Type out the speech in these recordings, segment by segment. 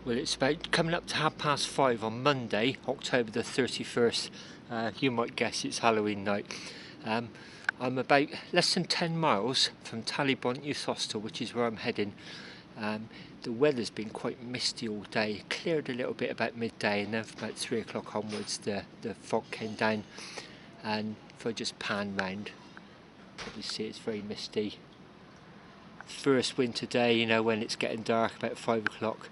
Well, it's about coming up to 5:30 on Monday, October the 31st. You might guess it's Halloween night. Um, I'm about less than 10 miles from Talybont Youth Hostel, which is where I'm heading. The weather's been quite misty all day. It cleared a little bit about midday, and then from about 3 o'clock onwards the fog came down. And if I just pan round, you see it's very misty. First winter day, you know, when it's getting dark about 5 o'clock.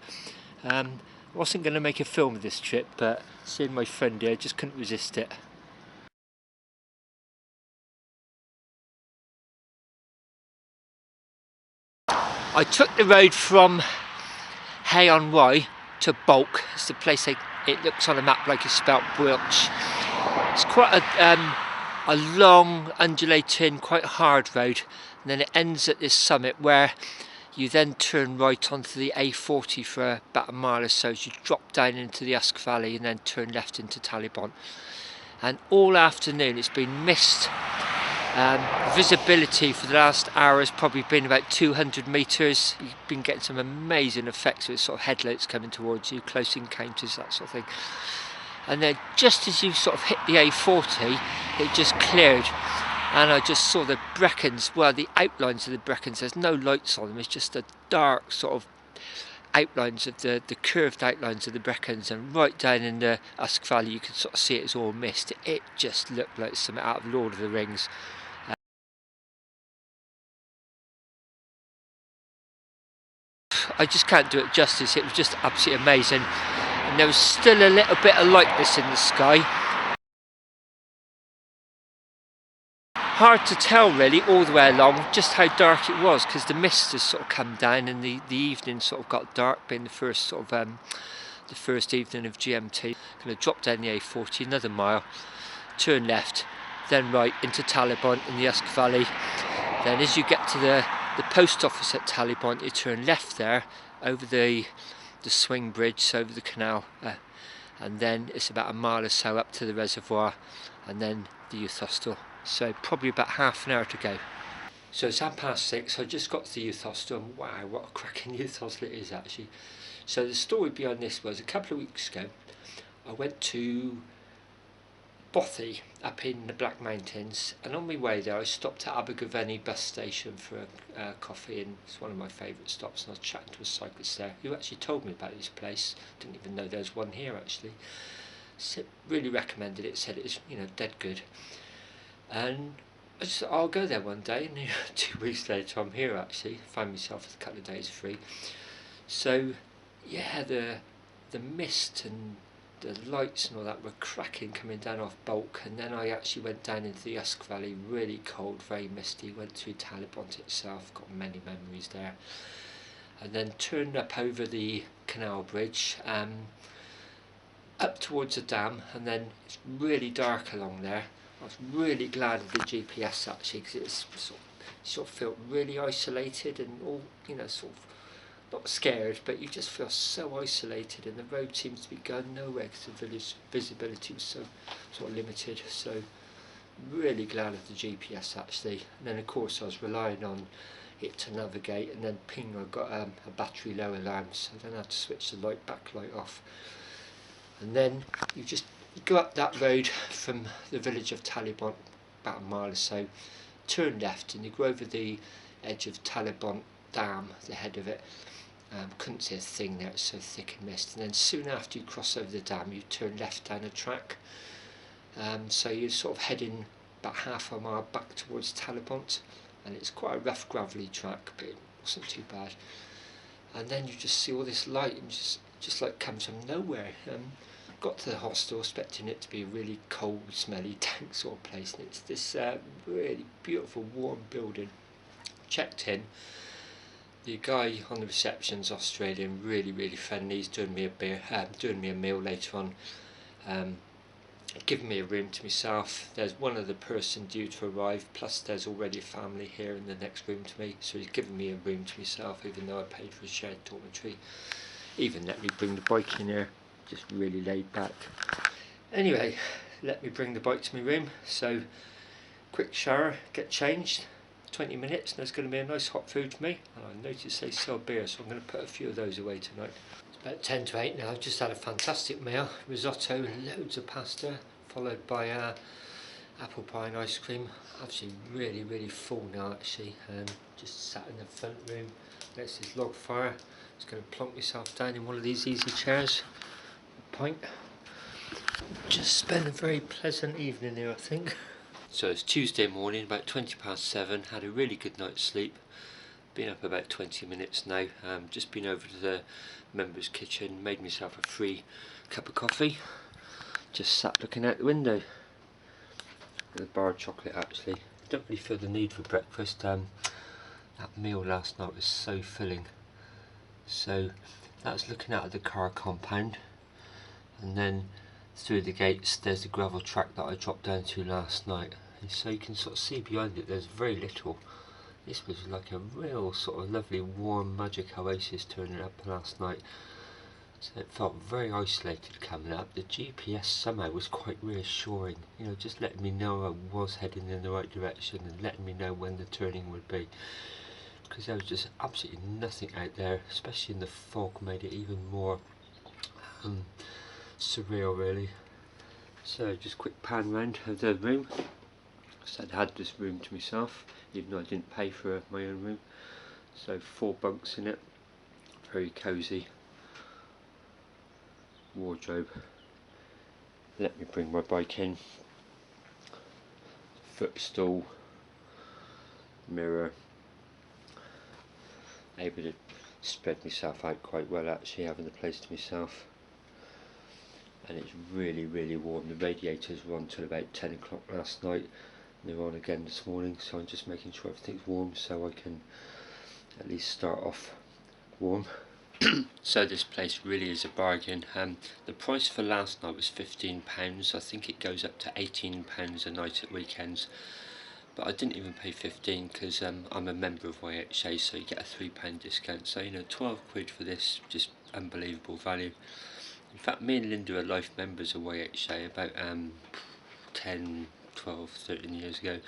I wasn't going to make a film of this trip, but seeing my friend here, I just couldn't resist it. I took the road from Hay-on-Wye to Bulk. It's the place it looks on a map like it's spelt Wiltsh. It's quite a long, undulating, quite hard road, and then it ends at this summit where you then turn right onto the A40 for about a mile or so as you drop down into the Usk Valley and then turn left into Talybont. And all afternoon it's been mist. Visibility for the last hour has probably been about 200 metres. You've been getting some amazing effects with sort of headlights coming towards you, close encounters, that sort of thing. And then just as you sort of hit the A40, it just cleared. And I just saw the Brecons, well, the outlines of the Brecons. There's no lights on them, it's just a dark sort of outlines of the curved outlines of the Brecons, and right down in the Usk Valley you can sort of see it's all mist. It just looked like something out of Lord of the Rings. I just can't do it justice. It was just absolutely amazing, and there was still a little bit of lightness in the sky. Hard to tell really all the way along just how dark it was, because the mist has sort of come down and the evening sort of got dark, being the first sort of the first evening of GMT. Going to drop down the A40 another mile, turn left, then right into Talybont in the Usk Valley. Then as you get to the post office at Talybont, you turn left there over the swing bridge over the canal, and then it's about a mile or so up to the reservoir and then the youth hostel. So probably about half an hour to go. So it's 6:30. I just got to the youth hostel, and wow, what a cracking youth hostel it is actually. So the story behind this was, a couple of weeks ago I went to Bothy up in the Black Mountains, and on my way there I stopped at Abergavenny bus station for a coffee, and it's one of my favourite stops, and I was chatting to a cyclist there who actually told me about this place. Didn't even know there was one here actually. Said, really recommended it, said it was, you know, dead good. And I just thought, I'll go there one day, and 2 weeks later I'm here actually. Find myself with a couple of days free. So yeah, the mist and the lights and all that were cracking coming down off Bulk, and then I actually went down into the Usk Valley, really cold, very misty, went through Talybont itself, got many memories there, and then turned up over the canal bridge, up towards the dam, and then it's really dark along there. I was really glad of the GPS actually, because it's sort of felt really isolated and all, you know, sort of not scared, but you just feel so isolated, and the road seems to be going nowhere because the village visibility was so sort of limited. So really glad of the GPS actually. And then of course I was relying on it to navigate, and then ping, I got a battery low alarm, so then I had to switch the backlight off. And then you just go up that road from the village of Talybont about a mile or so, turn left, and you go over the edge of Talybont Dam, the head of it. Couldn't see a thing there, it's so thick and mist. And then soon after you cross over the dam, you turn left down a track. So you're sort of heading about half a mile back towards Talybont, and it's quite a rough gravelly track, but it wasn't too bad. And then you just see all this light, and just like comes from nowhere. Got to the hostel expecting it to be a really cold, smelly, dank sort of place, and it's this really beautiful, warm building. Checked in. The guy on the reception's Australian, really, really friendly. He's doing me a meal later on, giving me a room to myself. There's one other person due to arrive, plus there's already a family here in the next room to me, so he's given me a room to myself, even though I paid for a shared dormitory. Even let me bring the bike in here, just really laid back. Anyway, let me bring the bike to my room, so quick shower, get changed, 20 minutes and there's going to be a nice hot food for me. And I noticed they sell beer, so I'm going to put a few of those away tonight. It's about 10 to 8 now. I've just had a fantastic meal, risotto, loads of pasta, followed by apple pie and ice cream. Actually really full now actually. Just sat in the front room next to this log fire. Just going to plonk myself down in one of these easy chairs, a pint. Just spent a very pleasant evening here, I think. So it's Tuesday morning, about 7:20, had a really good night's sleep. Been up about 20 minutes now. Just been over to the members' kitchen, made myself a free cup of coffee. Just sat looking out the window. With a bar of chocolate actually. Don't really feel the need for breakfast. That meal last night was so filling. So that's looking out of the car compound, and then through the gates there's the gravel track that I dropped down to last night, and so you can sort of see behind it there's very little. This was like a real sort of lovely warm magic oasis turning up last night, so it felt very isolated coming up. The GPS somehow was quite reassuring, you know, just letting me know I was heading in the right direction and letting me know when the turning would be, because there was just absolutely nothing out there, especially in the fog made it even more surreal really. So just quick pan round of the room. So I had this room to myself, even though I didn't pay for my own room. So 4 bunks in it, very cosy. Wardrobe. Let me bring my bike in. Footstool, mirror. Able to spread myself out quite well actually, having the place to myself. And it's really warm. The radiators were on till about 10 o'clock last night. They were on again this morning, so I'm just making sure everything's warm so I can at least start off warm. So this place really is a bargain. The price for last night was £15. I think it goes up to £18 a night at weekends. But I didn't even pay 15 because I'm a member of YHA, so you get a £3 discount. So, you know, 12 quid for this, just unbelievable value. In fact, me and Linda are life members of YHA about 10, 12, 13 years ago.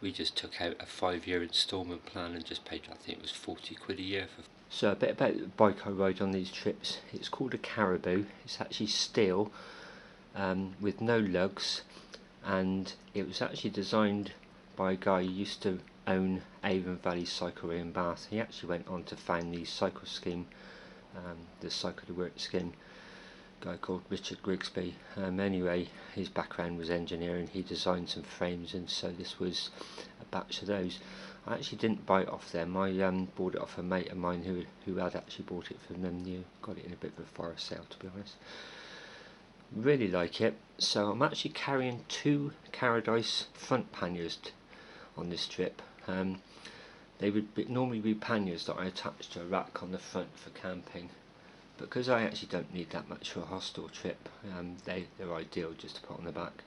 We just took out a 5-year instalment plan and just paid, I think it was 40 quid a year for. So a bit about the bike I ride on these trips. It's called a Caribou. It's actually steel with no lugs, and it was actually designed by a guy who used to own Avon Valley Cyclery in Bath. He actually went on to found the cycle scheme, the Cycle to Work scheme, a guy called Richard Grigsby. Anyway, his background was engineering. He designed some frames, and so this was a batch of those. I actually didn't buy it off them. I bought it off a mate of mine who had actually bought it from them new. Got it in a bit of a fire sale, to be honest. Really like it. So I'm actually carrying 2 Caradise front panniers on this trip. They would normally be panniers that I attach to a rack on the front for camping, but because I actually don't need that much for a hostel trip, they're ideal just to put on the back.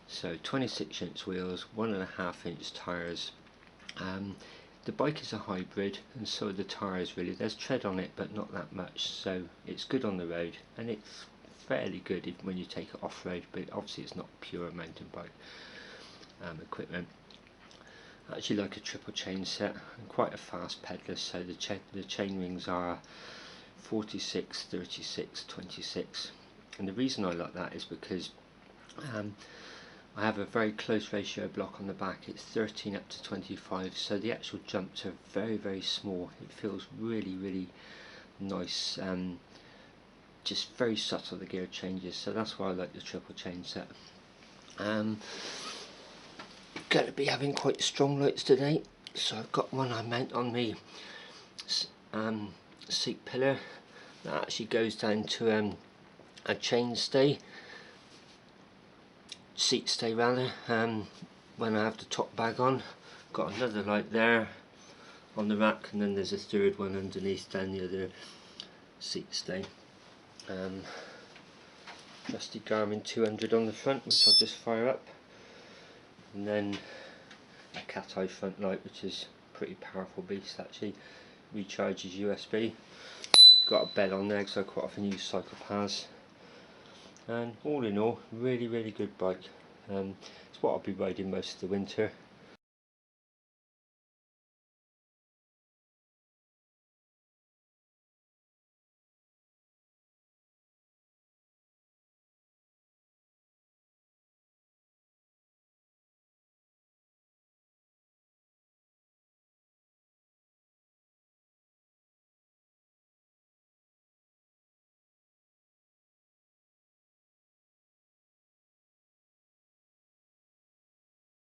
So 26-inch wheels, 1.5-inch tyres. The bike is a hybrid, and so are the tyres really. There's tread on it but not that much, so it's good on the road, and it's fairly good when you take it off-road, but obviously it's not pure mountain bike equipment. I actually like a triple chain set. I'm quite a fast pedaler, so the chain rings are 46, 36, 26, and the reason I like that is because I have a very close ratio block on the back. It's 13 up to 25, so the actual jumps are very small. It feels really nice, just very subtle, the gear changes, so that's why I like the triple chain set. Going to be having quite strong lights today, so I've got one I mount on the seat pillar that actually goes down to a chain stay, seat stay rather, when I have the top bag on. Got another light there on the rack, and then there's a third one underneath down the other seat stay. Trusty Garmin 200 on the front, which I'll just fire up, and then a cat eye front light, which is a pretty powerful beast actually. Recharges USB. Got a bed on there because I quite often use cycle paths. And all in all, really good bike. It's what I'll be riding most of the winter.